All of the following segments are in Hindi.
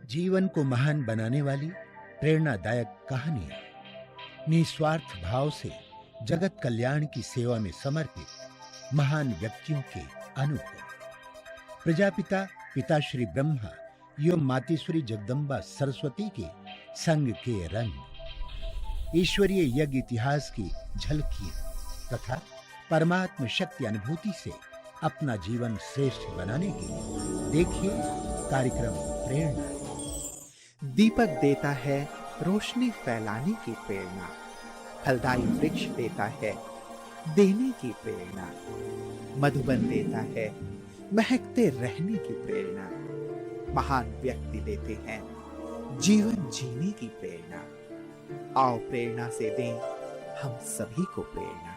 जीवन को महान बनाने वाली प्रेरणादायक कहानियां, निस्वार्थ भाव से जगत कल्याण की सेवा में समर्पित महान व्यक्तियों के अनुभव। प्रजापिता पिताश्री ब्रह्मा एवं मातेश्वरी जगदम्बा सरस्वती के संग के रंग, ईश्वरीय यज्ञ इतिहास की झलकियां तथा परमात्म शक्ति अनुभूति से अपना जीवन श्रेष्ठ बनाने के लिए देखिए कार्यक्रम प्रेरणा। दीपक देता है रोशनी फैलाने की प्रेरणा, फलदायी वृक्ष देता है देने की प्रेरणा, मधुबन देता है महकते रहने की प्रेरणा, महान व्यक्ति देते हैं जीवन जीने की प्रेरणा। आओ प्रेरणा से दें हम सभी को प्रेरणा।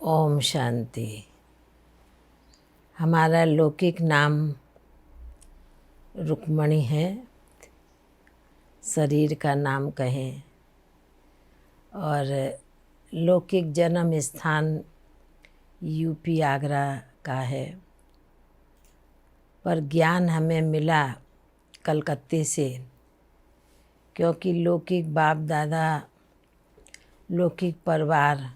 ओम शांति। हमारा लौकिक नाम रुक्मणी है, शरीर का नाम कहें, और लौकिक जन्म स्थान यूपी आगरा का है, पर ज्ञान हमें मिला कलकत्ते से, क्योंकि लौकिक बाप दादा, लौकिक परिवार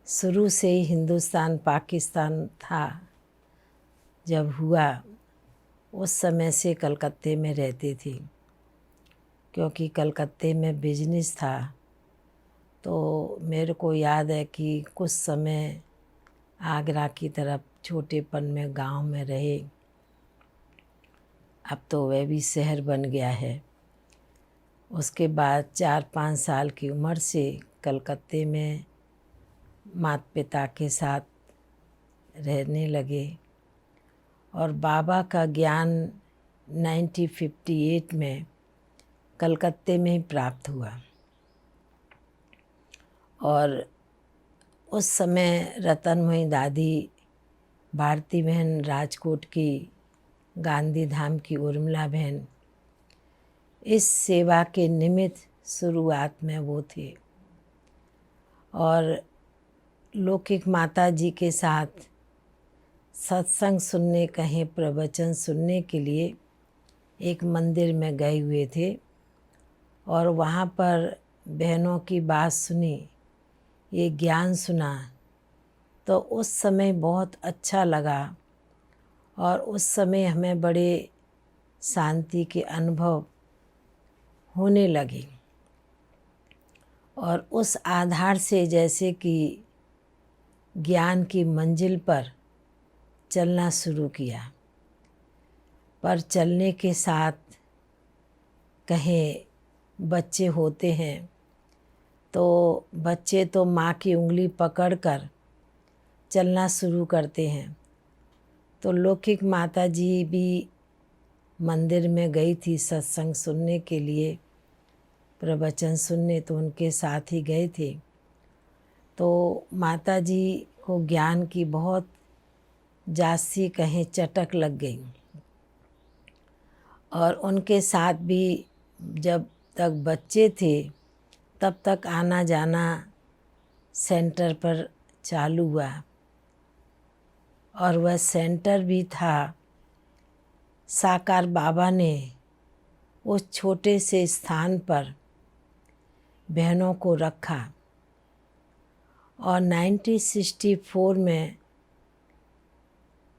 शुरू से ही हिंदुस्तान पाकिस्तान था। जब हुआ उस समय से कलकत्ते में रहती थी, क्योंकि कलकत्ते में बिजनेस था। तो मेरे को याद है कि कुछ समय आगरा की तरफ छोटेपन में गांव में रहे। अब तो वह भी शहर बन गया है। उसके बाद 4-5 साल की उम्र से कलकत्ते में माता पिता के साथ रहने लगे, और बाबा का ज्ञान 1958 में कलकत्ते में ही प्राप्त हुआ। और उस समय रतनमयी दादी, भारती बहन राजकोट की, गांधी धाम की उर्मिला बहन, इस सेवा के निमित्त शुरुआत में वो थे। और लौकिक माता जी के साथ सत्संग सुनने, कहीं प्रवचन सुनने के लिए एक मंदिर में गए हुए थे, और वहाँ पर बहनों की बात सुनी, ये ज्ञान सुना, तो उस समय बहुत अच्छा लगा। और उस समय हमें बड़े शांति के अनुभव होने लगे, और उस आधार से जैसे कि ज्ञान की मंजिल पर चलना शुरू किया। पर चलने के साथ कहें बच्चे होते हैं, तो बच्चे तो माँ की उंगली पकड़कर चलना शुरू करते हैं। तो लौकिक माता जी भी मंदिर में गई थी सत्संग सुनने के लिए, प्रवचन सुनने, तो उनके साथ ही गए थे। तो माता जी को ज्ञान की बहुत जास्ती कहें चटक लग गई, और उनके साथ भी जब तक बच्चे थे तब तक आना जाना सेंटर पर चालू हुआ। और वह सेंटर भी था, साकार बाबा ने उस छोटे से स्थान पर बहनों को रखा। और 1964 में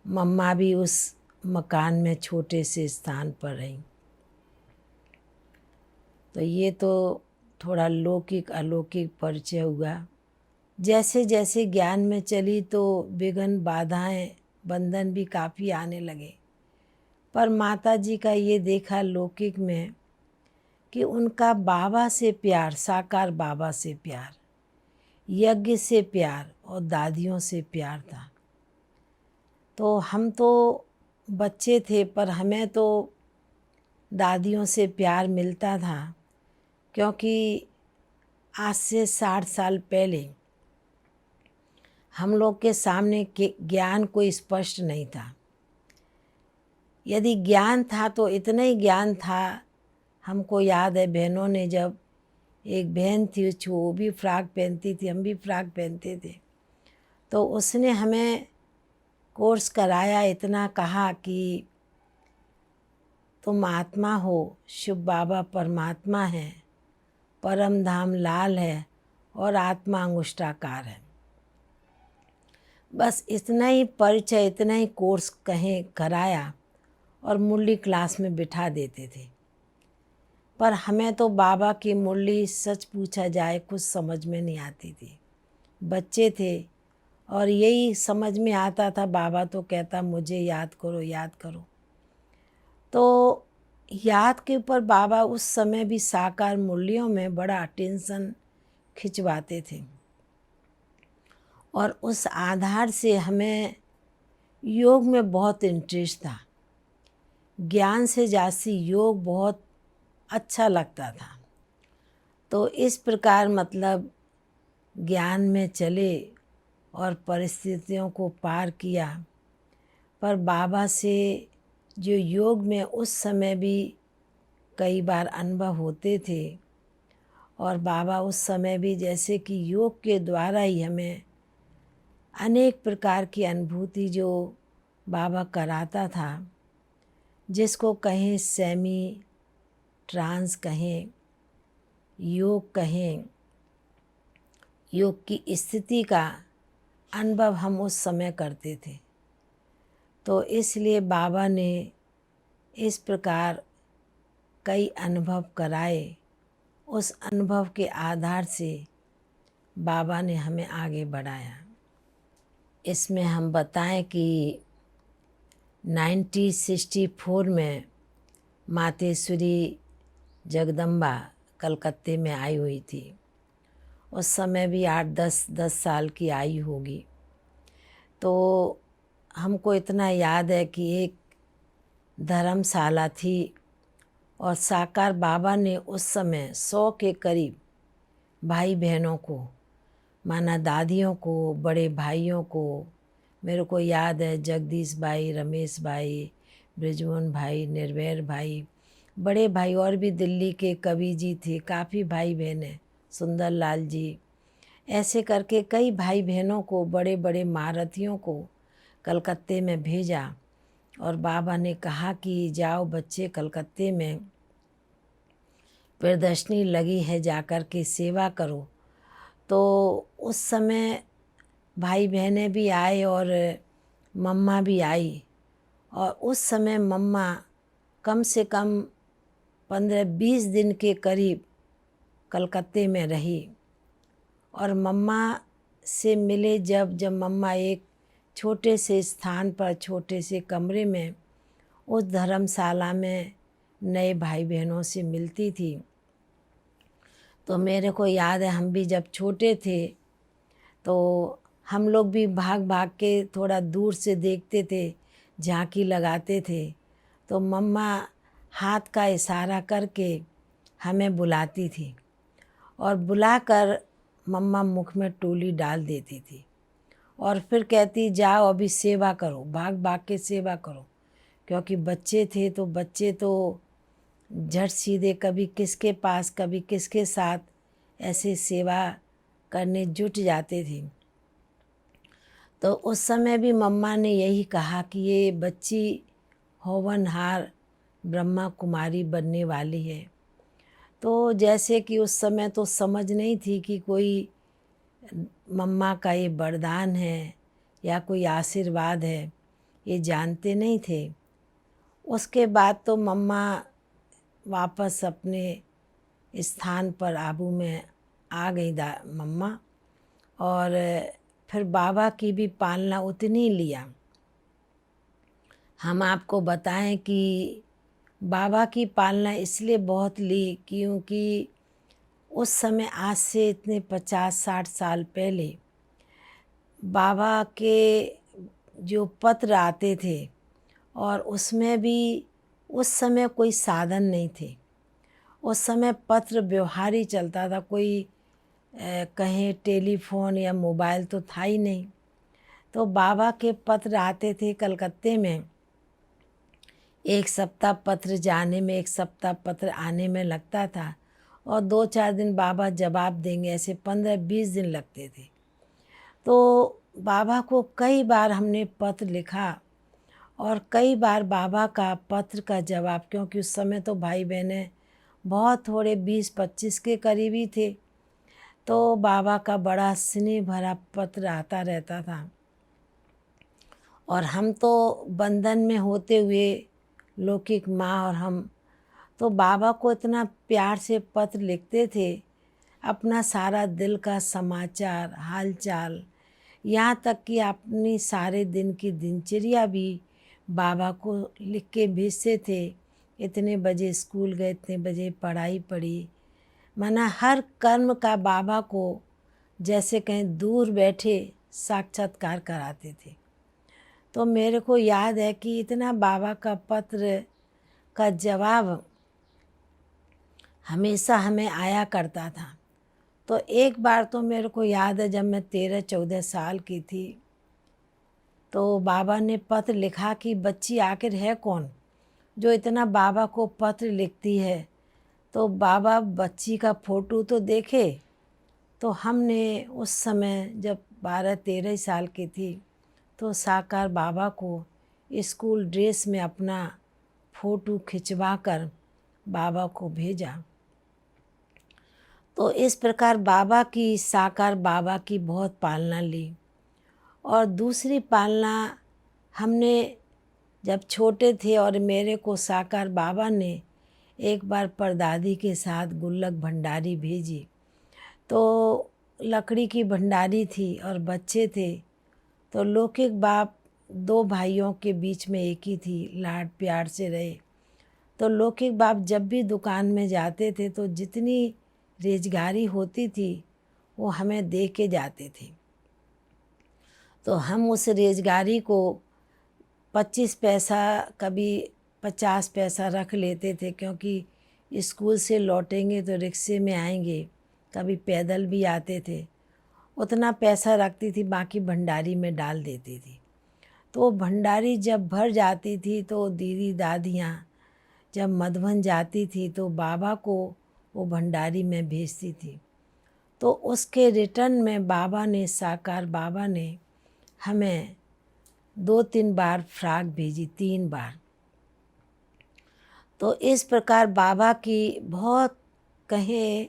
मम्मा भी उस मकान में छोटे से स्थान पर रही। तो ये तो थोड़ा लौकिक अलौकिक परिचय हुआ। जैसे जैसे ज्ञान में चली तो विघ्न, बाधाएं, बंधन भी काफ़ी आने लगे। पर माता जी का ये देखा लौकिक में कि उनका बाबा से प्यार, साकार बाबा से प्यार, यज्ञ से प्यार और दादियों से प्यार था। तो हम तो बच्चे थे, पर हमें तो दादियों से प्यार मिलता था, क्योंकि आज से 60 साल पहले हम लोग के सामने ज्ञान कोई स्पष्ट नहीं था। यदि ज्ञान था तो इतना ही ज्ञान था। हमको याद है बहनों ने, जब एक बहन थी वो भी फ्रॉक पहनती थी, हम भी फ्रॉक पहनते थे, तो उसने हमें कोर्स कराया, इतना कहा कि तुम आत्मा हो, शिव बाबा परमात्मा है, परम धाम लाल है और आत्मा अंगुष्ठाकार है। बस इतना ही परिचय, इतना ही कोर्स कहें कराया और मुरली क्लास में बिठा देते थे। पर हमें तो बाबा की मुरली सच पूछा जाए कुछ समझ में नहीं आती थी। बच्चे थे और यही समझ में आता था, बाबा तो कहता मुझे याद करो याद करो। तो याद के ऊपर बाबा उस समय भी साकार मुरलियों में बड़ा अटेंशन खिंचवाते थे और उस आधार से हमें योग में बहुत इंटरेस्ट था। ज्ञान से जास्ती योग बहुत अच्छा लगता था। तो इस प्रकार मतलब ज्ञान में चले और परिस्थितियों को पार किया। पर बाबा से जो योग में उस समय भी कई बार अनुभव होते थे और बाबा उस समय भी जैसे कि योग के द्वारा ही हमें अनेक प्रकार की अनुभूति जो बाबा कराता था, जिसको कहें सेमी ट्रांस कहें, योग कहें, योग की स्थिति का अनुभव हम उस समय करते थे। तो इसलिए बाबा ने इस प्रकार कई अनुभव कराए। उस अनुभव के आधार से बाबा ने हमें आगे बढ़ाया। इसमें हम बताएं कि 1964 में मातेश्वरी जगदम्बा कलकत्ते में आई हुई थी। उस समय भी 8-10 साल की आई होगी। तो हमको इतना याद है कि एक धर्मशाला थी और साकार बाबा ने उस समय 100 के करीब भाई बहनों को, माना दादियों को, बड़े भाइयों को, मेरे को याद है जगदीश भाई, रमेश भाई, ब्रिजमोहन भाई, निर्वैर भाई, बड़े भाई और भी दिल्ली के कवि जी थे, काफ़ी भाई बहन हैं, सुंदर लाल जी, ऐसे करके कई भाई बहनों को, बड़े बड़े महारथियों को कलकत्ते में भेजा। और बाबा ने कहा कि जाओ बच्चे, कलकत्ते में प्रदर्शनी लगी है, जाकर के सेवा करो। तो उस समय भाई बहनें भी आए और मम्मा भी आई। और उस समय मम्मा कम से कम 15-20 दिन के करीब कलकत्ते में रही। और मम्मा से मिले जब मम्मा एक छोटे से स्थान पर, छोटे से कमरे में उस धर्मशाला में नए भाई बहनों से मिलती थी। तो मेरे को याद है हम भी जब छोटे थे तो हम लोग भी भाग भाग के थोड़ा दूर से देखते थे, झांकी लगाते थे। तो मम्मा हाथ का इशारा करके हमें बुलाती थी और बुलाकर मम्मा मुख में टोली डाल देती थी और फिर कहती जाओ अभी सेवा करो, भाग भाग के सेवा करो। क्योंकि बच्चे थे तो बच्चे तो झट सीधे कभी किसके पास कभी किसके साथ ऐसे सेवा करने जुट जाते थे। तो उस समय भी मम्मा ने यही कहा कि ये बच्ची होनहार ब्रह्मा कुमारी बनने वाली है। तो जैसे कि उस समय तो समझ नहीं थी कि कोई मम्मा का ये वरदान है या कोई आशीर्वाद है, ये जानते नहीं थे। उसके बाद तो मम्मा वापस अपने स्थान पर आबू में आ गई मम्मा। और फिर बाबा की भी पालना उतनी लिया। हम आपको बताएं कि बाबा की पालना इसलिए बहुत ली क्योंकि उस समय आज से इतने 50-60 साल पहले बाबा के जो पत्र आते थे और उसमें भी उस समय कोई साधन नहीं थे। उस समय पत्र व्यवहार ही चलता था, कोई कहीं टेलीफोन या मोबाइल तो था ही नहीं। तो बाबा के पत्र आते थे कलकत्ते में एक सप्ताह पत्र जाने में, एक सप्ताह पत्र आने में लगता था, और 2-4 दिन बाबा जवाब देंगे, ऐसे 15-20 दिन लगते थे। तो बाबा को कई बार हमने पत्र लिखा, और कई बार बाबा का पत्र का जवाब, क्योंकि उस समय तो भाई बहनें बहुत थोड़े 20-25 के करीब ही थे, तो बाबा का बड़ा स्नेह भरा पत्र आता रहता था। और हम तो बंधन में होते हुए, लौकिक माँ और हम, तो बाबा को इतना प्यार से पत्र लिखते थे, अपना सारा दिल का समाचार, हालचाल, यहाँ तक कि अपनी सारे दिन की दिनचर्या भी बाबा को लिख के भेजते थे। इतने बजे स्कूल गए, इतने बजे पढ़ाई पढ़ी, माना हर कर्म का बाबा को जैसे कहीं दूर बैठे साक्षात्कार कराते थे। तो मेरे को याद है कि इतना बाबा का पत्र का जवाब हमेशा हमें आया करता था। तो एक बार तो मेरे को याद है, जब मैं 13-14 साल की थी, तो बाबा ने पत्र लिखा कि बच्ची आखिर है कौन जो इतना बाबा को पत्र लिखती है। तो बाबा बच्ची का फ़ोटो तो देखे। तो हमने उस समय जब 12-13 साल की थी, तो साकार बाबा को स्कूल ड्रेस में अपना फ़ोटो खिंचवा कर बाबा को भेजा। तो इस प्रकार बाबा की, साकार बाबा की बहुत पालना ली। और दूसरी पालना हमने जब छोटे थे, और मेरे को साकार बाबा ने एक बार परदादी के साथ गुल्लक भंडारी भेजी। तो लकड़ी की भंडारी थी और बच्चे थे, तो लौकिक बाप 2 भाइयों के बीच में एक ही थी, लाड प्यार से रहे। तो लौकिक बाप जब भी दुकान में जाते थे, तो जितनी रेजगारी होती थी वो हमें दे के जाते थे। तो हम उस रेजगारी को 25 पैसा, कभी 50 पैसा रख लेते थे, क्योंकि स्कूल से लौटेंगे तो रिक्शे में आएंगे, कभी पैदल भी आते थे। उतना पैसा रखती थी, बाकी भंडारी में डाल देती थी। तो भंडारी जब भर जाती थी, तो दीदी दादियाँ जब मधुबन जाती थी, तो बाबा को वो भंडारी में भेजती थी। तो उसके रिटर्न में बाबा ने, साकार बाबा ने हमें 2-3 बार फ्रॉक भेजी, 3 बार। तो इस प्रकार बाबा की बहुत, कहें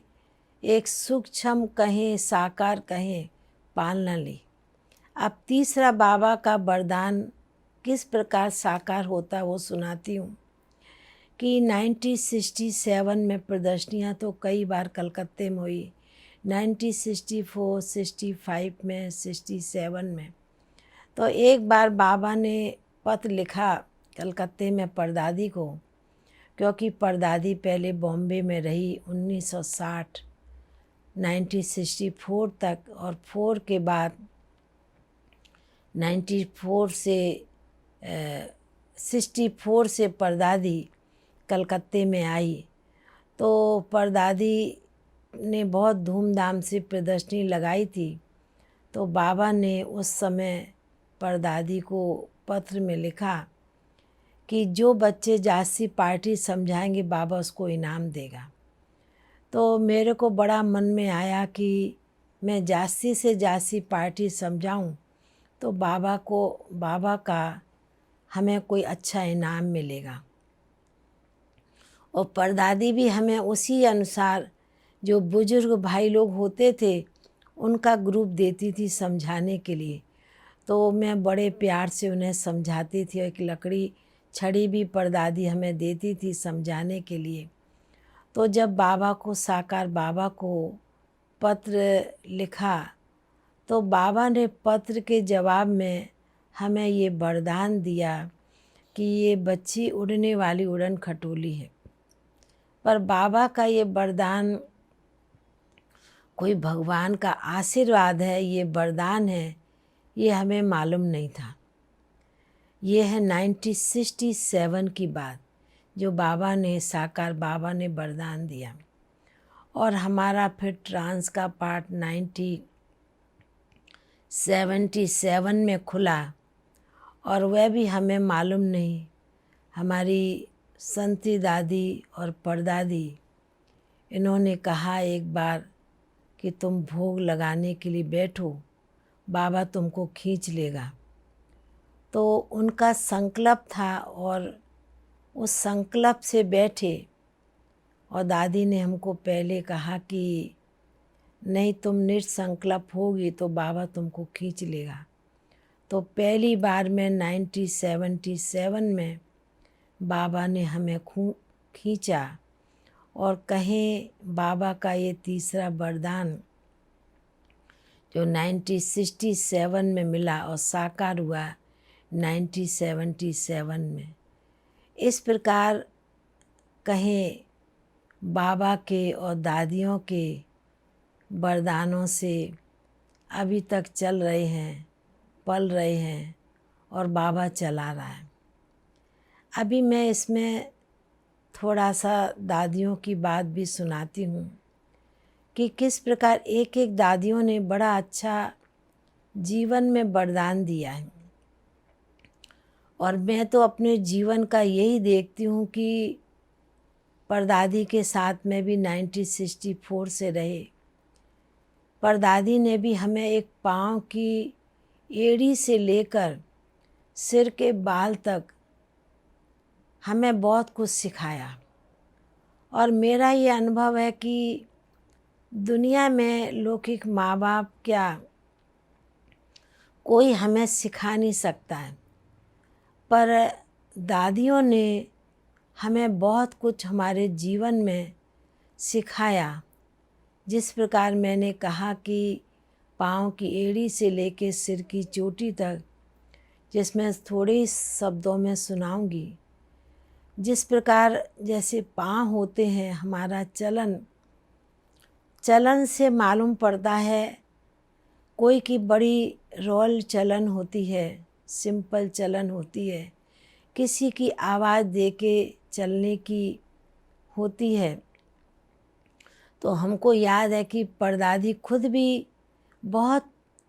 एक सूक्ष्म, कहें साकार, कहें पालना ली। अब तीसरा बाबा का वरदान किस प्रकार साकार होता वो सुनाती हूँ। कि 1967 में प्रदर्शनियाँ तो कई बार कलकत्ते में हुई, 1964, 65 में, 67 में। तो एक बार बाबा ने पत्र लिखा कलकत्ते में परदादी को, क्योंकि परदादी पहले बॉम्बे में रही 1960, 1964 तक, और 4 के बाद 94 से 64 से परदादी कलकत्ते में आई। तो परदादी ने बहुत धूमधाम से प्रदर्शनी लगाई थी। तो बाबा ने उस समय परदादी को पत्र में लिखा कि जो बच्चे जासी पार्टी समझाएंगे बाबा उसको इनाम देगा। तो मेरे को बड़ा मन में आया कि मैं जासी से जासी पार्टी समझाऊं तो बाबा का हमें कोई अच्छा इनाम मिलेगा। और परदादी भी हमें उसी अनुसार, जो बुजुर्ग भाई लोग होते थे उनका ग्रुप देती थी समझाने के लिए। तो मैं बड़े प्यार से उन्हें समझाती थी, और एक लकड़ी छड़ी भी परदादी हमें देती थी समझाने के लिए। तो जब बाबा को, साकार बाबा को पत्र लिखा, तो बाबा ने पत्र के जवाब में हमें ये वरदान दिया कि ये बच्ची उड़ने वाली उड़न खटोली है। पर बाबा का ये वरदान कोई भगवान का आशीर्वाद है, ये वरदान है, ये हमें मालूम नहीं था। ये है 1967 की बात, जो बाबा ने, साकार बाबा ने वरदान दिया। और हमारा फिर ट्रांस का पार्ट 1977 में खुला, और वह भी हमें मालूम नहीं। हमारी संती दादी और परदादी, इन्होंने कहा एक बार कि तुम भोग लगाने के लिए बैठो, बाबा तुमको खींच लेगा। तो उनका संकल्प था और उस संकल्प से बैठे। और दादी ने हमको पहले कहा कि नहीं, तुम निसंकल्प होगी तो बाबा तुमको खींच लेगा। तो पहली बार में 1977 में बाबा ने हमें खींचा। और कहें बाबा का ये तीसरा वरदान जो 1967 में मिला और साकार हुआ 1977 में। इस प्रकार कहें बाबा के और दादियों के वरदानों से अभी तक चल रहे हैं, पल रहे हैं और बाबा चला रहा है। अभी मैं इसमें थोड़ा सा दादियों की बात भी सुनाती हूँ कि किस प्रकार एक एक दादियों ने बड़ा अच्छा जीवन में वरदान दिया है। और मैं तो अपने जीवन का यही देखती हूँ कि परदादी के साथ में भी 1964 से रहे। परदादी ने भी हमें एक पाँव की एड़ी से लेकर सिर के बाल तक हमें बहुत कुछ सिखाया। और मेरा ये अनुभव है कि दुनिया में लौकिक माँ बाप क्या कोई हमें सिखा नहीं सकता है, पर दादियों ने हमें बहुत कुछ हमारे जीवन में सिखाया। जिस प्रकार मैंने कहा कि पाँव की एड़ी से लेके सिर की चोटी तक, जिसमें थोड़े शब्दों में सुनाऊंगी। जिस प्रकार जैसे पाँव होते हैं, हमारा चलन से मालूम पड़ता है। कोई की बड़ी रॉयल चलन होती है, सिंपल चलन होती है, किसी की आवाज़ दे के चलने की होती है। तो हमको याद है कि परदादी खुद भी बहुत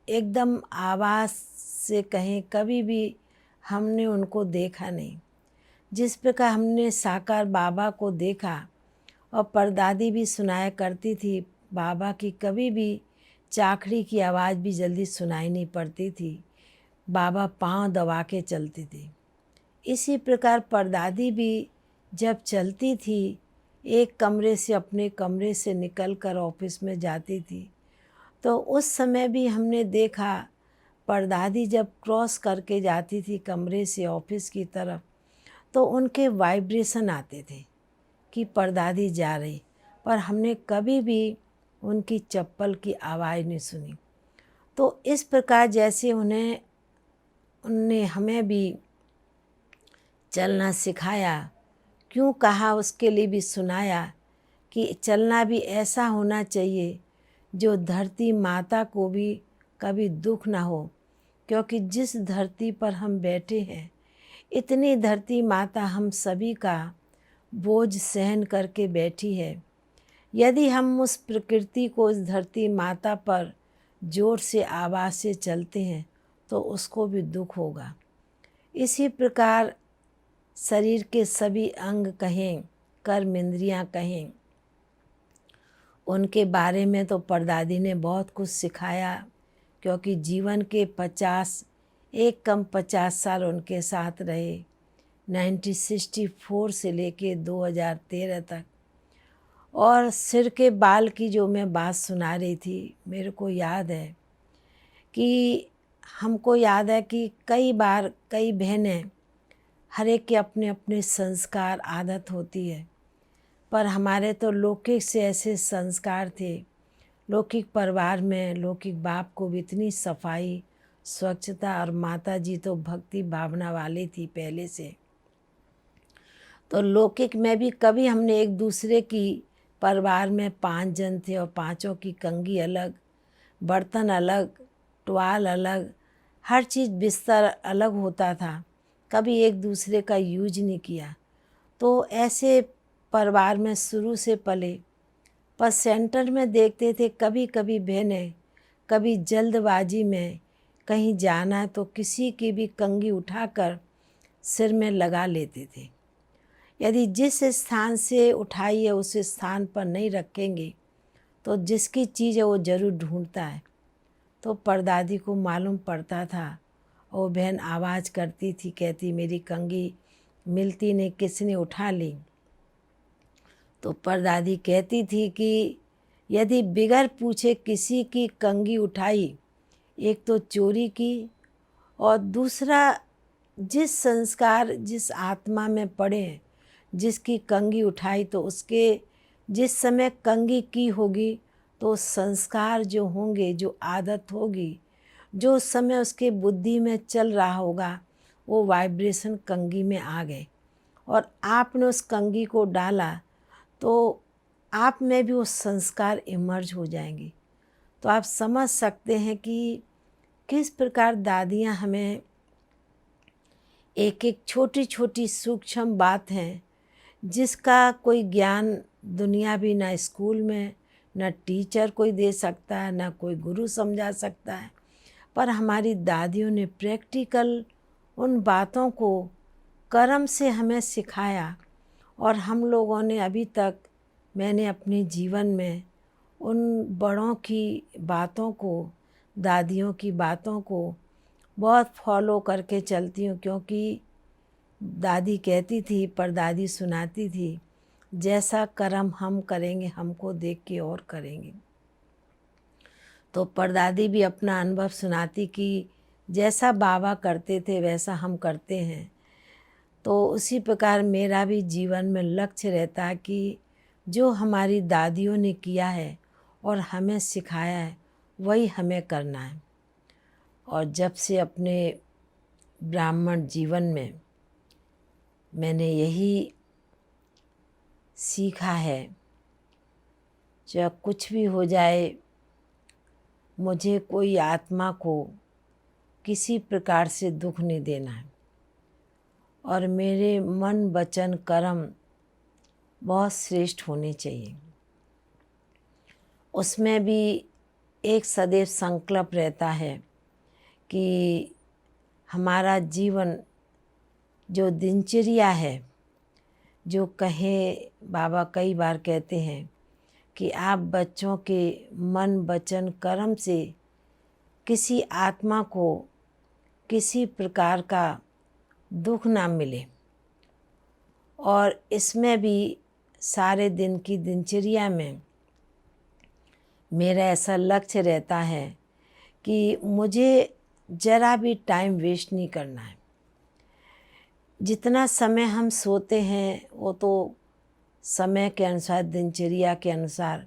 एकदम आवाज़ से कहें कभी भी हमने उनको देखा नहीं। जिस प्रकार हमने साकार बाबा को देखा, और परदादी भी सुनाया करती थी बाबा की कभी भी चाखड़ी की आवाज़ भी जल्दी सुनाई नहीं पड़ती थी, बाबा पाँव दबा के चलती थी। इसी प्रकार परदादी भी जब चलती थी, एक कमरे से अपने कमरे से निकलकर ऑफिस में जाती थी, तो उस समय भी हमने देखा परदादी जब क्रॉस करके जाती थी कमरे से ऑफिस की तरफ, तो उनके वाइब्रेशन आते थे कि परदादी जा रही, पर हमने कभी भी उनकी चप्पल की आवाज़ नहीं सुनी। तो इस प्रकार जैसे उनने हमें भी चलना सिखाया, क्यों कहा उसके लिए भी सुनाया कि चलना भी ऐसा होना चाहिए जो धरती माता को भी कभी दुख ना हो। क्योंकि जिस धरती पर हम बैठे हैं, इतनी धरती माता हम सभी का बोझ सहन करके बैठी है। यदि हम उस प्रकृति को, उस धरती माता पर जोर से आवाज़ से चलते हैं तो उसको भी दुख होगा। इसी प्रकार शरीर के सभी अंग कहें, कर्म इंद्रियाँ कहें, उनके बारे में तो परदादी ने बहुत कुछ सिखाया। क्योंकि जीवन के 50 साल उनके साथ रहे, 1964 से लेके 2013 तक। और सिर के बाल की जो मैं बात सुना रही थी, मेरे को याद है कि हमको याद है कि कई बार कई बहनें, हर एक के अपने अपने संस्कार आदत होती है, पर हमारे तो लौकिक से ऐसे संस्कार थे। लौकिक परिवार में लौकिक बाप को भी इतनी सफाई, स्वच्छता, और माता जी तो भक्ति भावना वाली थी पहले से। तो लौकिक में भी कभी हमने एक दूसरे की, परिवार में 5 जन थे और 5 की कंघी अलग, बर्तन अलग, टुवाल अलग, हर चीज़ बिस्तर अलग होता था, कभी एक दूसरे का यूज नहीं किया। तो ऐसे परिवार में शुरू से पले, पर सेंटर में देखते थे कभी कभी बहनें, कभी जल्दबाजी में कहीं जाना है तो किसी की भी कंघी उठाकर सिर में लगा लेते थे। यदि जिस स्थान से उठाई है उस स्थान पर नहीं रखेंगे तो जिसकी चीज़ है वो ज़रूर ढूंढता है। तो परदादी को मालूम पड़ता था और बहन आवाज़ करती थी, कहती मेरी कंघी मिलती नहीं, किसने उठा ली। तो परदादी कहती थी कि यदि बिगर पूछे किसी की कंघी उठाई, एक तो चोरी की और दूसरा जिस संस्कार जिस आत्मा में पड़े हैं, जिसकी कंघी उठाई तो उसके जिस समय कंघी की होगी तो संस्कार जो होंगे, जो आदत होगी, जो उस समय उसके बुद्धि में चल रहा होगा, वो वाइब्रेशन कंघी में आ गए और आपने उस कंघी को डाला तो आप में भी वो संस्कार इमर्ज हो जाएंगे। तो आप समझ सकते हैं कि किस प्रकार दादियाँ हमें एक एक छोटी छोटी सूक्ष्म बात हैं जिसका कोई ज्ञान दुनिया भी ना स्कूल में, ना टीचर कोई दे सकता है, ना कोई गुरु समझा सकता है, पर हमारी दादियों ने प्रैक्टिकल उन बातों को कर्म से हमें सिखाया और हम लोगों ने अभी तक, मैंने अपने जीवन में उन बड़ों की बातों को, दादियों की बातों को बहुत फॉलो करके चलती हूँ। क्योंकि दादी कहती थी, परदादी सुनाती थी, जैसा कर्म हम करेंगे हमको देख के और करेंगे। तो परदादी भी अपना अनुभव सुनाती कि जैसा बाबा करते थे वैसा हम करते हैं। तो उसी प्रकार मेरा भी जीवन में लक्ष्य रहता है कि जो हमारी दादियों ने किया है और हमें सिखाया है वही हमें करना है। और जब से अपने ब्राह्मण जीवन में मैंने यही सीखा है, चाहे कुछ भी हो जाए, मुझे कोई आत्मा को किसी प्रकार से दुख नहीं देना है और मेरे मन वचन कर्म बहुत श्रेष्ठ होने चाहिए। उसमें भी एक सदैव संकल्प रहता है कि हमारा जीवन जो दिनचर्या है, जो कहे बाबा कई बार कहते हैं कि आप बच्चों के मन वचन कर्म से किसी आत्मा को किसी प्रकार का दुख ना मिले। और इसमें भी सारे दिन की दिनचर्या में मेरा ऐसा लक्ष्य रहता है कि मुझे ज़रा भी टाइम वेस्ट नहीं करना है। जितना समय हम सोते हैं वो तो समय के अनुसार, दिनचर्या के अनुसार,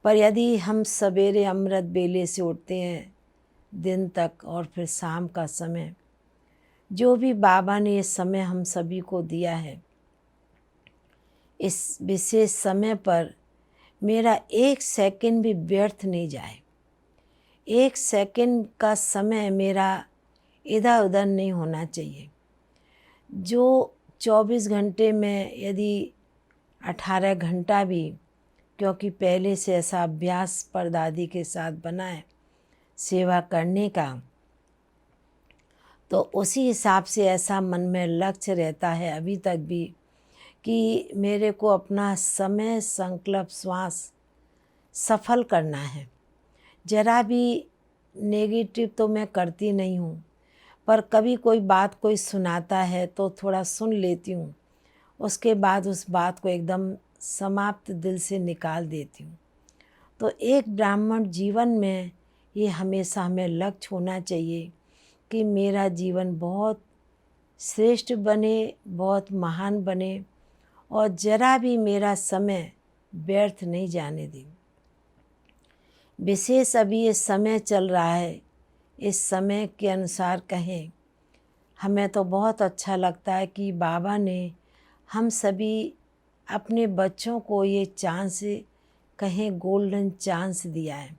पर यदि हम सवेरे अमृत बेले से उठते हैं दिन तक और फिर शाम का समय, जो भी बाबा ने ये समय हम सभी को दिया है, इस विशेष समय पर मेरा एक सेकंड भी व्यर्थ नहीं जाए। एक सेकंड का समय मेरा इधर उधर नहीं होना चाहिए। जो 24 घंटे में यदि 18 घंटा भी, क्योंकि पहले से ऐसा अभ्यास परदादी के साथ बना है सेवा करने का, तो उसी हिसाब से ऐसा मन में लक्ष्य रहता है अभी तक भी कि मेरे को अपना समय संकल्प श्वास सफल करना है। जरा भी नेगेटिव तो मैं करती नहीं हूँ, पर कभी कोई बात कोई सुनाता है तो थोड़ा सुन लेती हूँ, उसके बाद उस बात को एकदम समाप्त दिल से निकाल देती हूँ। तो एक ब्राह्मण जीवन में ये हमेशा हमें लक्ष्य होना चाहिए कि मेरा जीवन बहुत श्रेष्ठ बने, बहुत महान बने और जरा भी मेरा समय व्यर्थ नहीं जाने दें। विशेष अभी ये समय चल रहा है, इस समय के अनुसार कहें, हमें तो बहुत अच्छा लगता है कि बाबा ने हम सभी अपने बच्चों को ये चांस, कहें गोल्डन चांस दिया है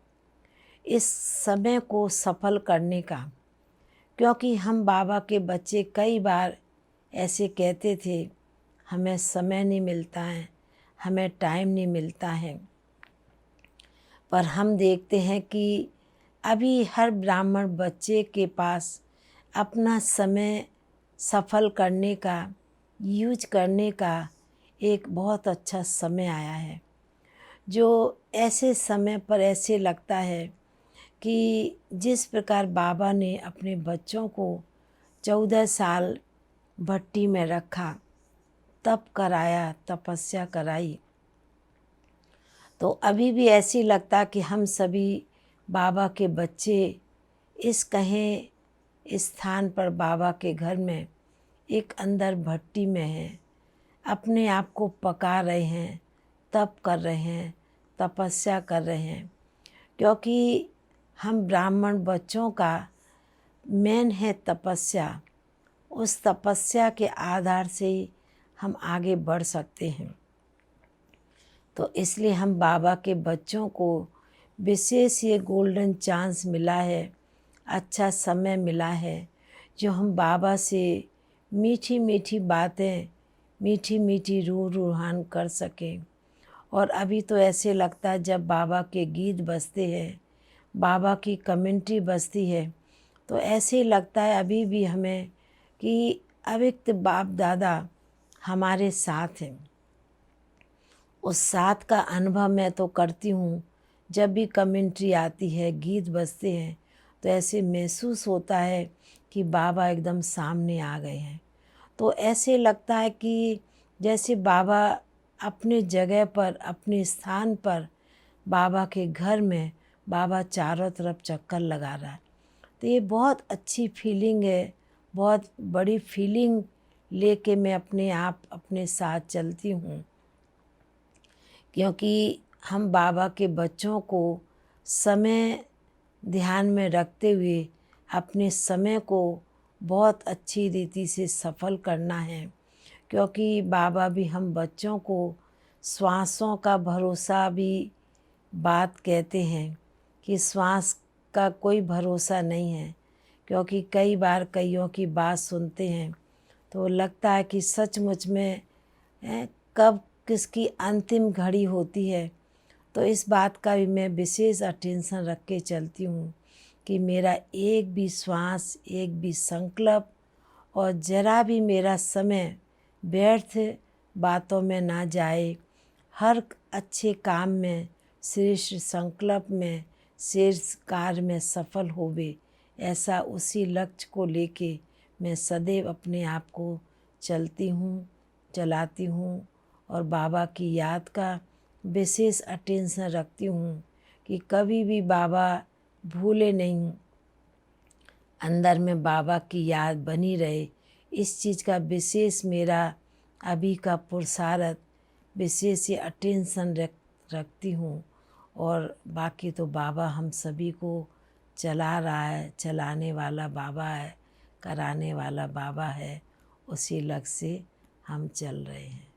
इस समय को सफल करने का। क्योंकि हम बाबा के बच्चे कई बार ऐसे कहते थे, हमें समय नहीं मिलता है, हमें टाइम नहीं मिलता है, पर हम देखते हैं कि अभी हर ब्राह्मण बच्चे के पास अपना समय सफल करने का, यूज करने का एक बहुत अच्छा समय आया है। जो ऐसे समय पर ऐसे लगता है कि जिस प्रकार बाबा ने अपने बच्चों को 14 साल भट्टी में रखा, तप कराया, तपस्या कराई, तो अभी भी ऐसे लगता कि हम सभी बाबा के बच्चे इस कहें स्थान पर बाबा के घर में एक अंदर भट्टी में हैं, अपने आप को पका रहे हैं, तप कर रहे हैं, तपस्या कर रहे हैं। क्योंकि हम ब्राह्मण बच्चों का मेन है तपस्या। उस तपस्या के आधार से ही हम आगे बढ़ सकते हैं। तो इसलिए हम बाबा के बच्चों को विशेष ये गोल्डन चांस मिला है, अच्छा समय मिला है, जो हम बाबा से मीठी मीठी बातें, मीठी मीठी रूह रूहान कर सकें। और अभी तो ऐसे लगता है जब बाबा के गीत बजते हैं, बाबा की कमेंट्री बजती है, तो ऐसे लगता है अभी भी हमें कि अव्यक्त बाप दादा हमारे साथ हैं। उस साथ का अनुभव मैं तो करती हूँ। जब भी कमेंट्री आती है, गीत बजते हैं, तो ऐसे महसूस होता है कि बाबा एकदम सामने आ गए हैं। तो ऐसे लगता है कि जैसे बाबा अपने जगह पर, अपने स्थान पर, बाबा के घर में बाबा चारों तरफ चक्कर लगा रहा है। तो ये बहुत अच्छी फीलिंग है, बहुत बड़ी फीलिंग लेके मैं अपने आप अपने साथ चलती हूँ। क्योंकि हम बाबा के बच्चों को समय ध्यान में रखते हुए अपने समय को बहुत अच्छी रीति से सफल करना है। क्योंकि बाबा भी हम बच्चों को श्वासों का भरोसा भी बात कहते हैं कि श्वास का कोई भरोसा नहीं है। क्योंकि कई बार कईयों की बात सुनते हैं तो लगता है कि सचमुच में कब किसकी अंतिम घड़ी होती है। तो इस बात का भी मैं विशेष अटेंशन रख के चलती हूँ कि मेरा एक भी श्वास, एक भी संकल्प और जरा भी मेरा समय व्यर्थ बातों में ना जाए। हर अच्छे काम में, श्रेष्ठ संकल्प में, श्रेष्ठ कार्य में सफल होवे, ऐसा उसी लक्ष्य को लेके मैं सदैव अपने आप को चलती हूँ, चलाती हूँ। और बाबा की याद का विशेष अटेंशन रखती हूँ कि कभी भी बाबा भूले नहीं, अंदर में बाबा की याद बनी रहे। इस चीज़ का विशेष मेरा अभी का पुरुषार्थ, विशेष ये अटेंशन रखती हूँ। और बाकी तो बाबा हम सभी को चला रहा है, चलाने वाला बाबा है, कराने वाला बाबा है। उसी लक्ष्य से हम चल रहे हैं।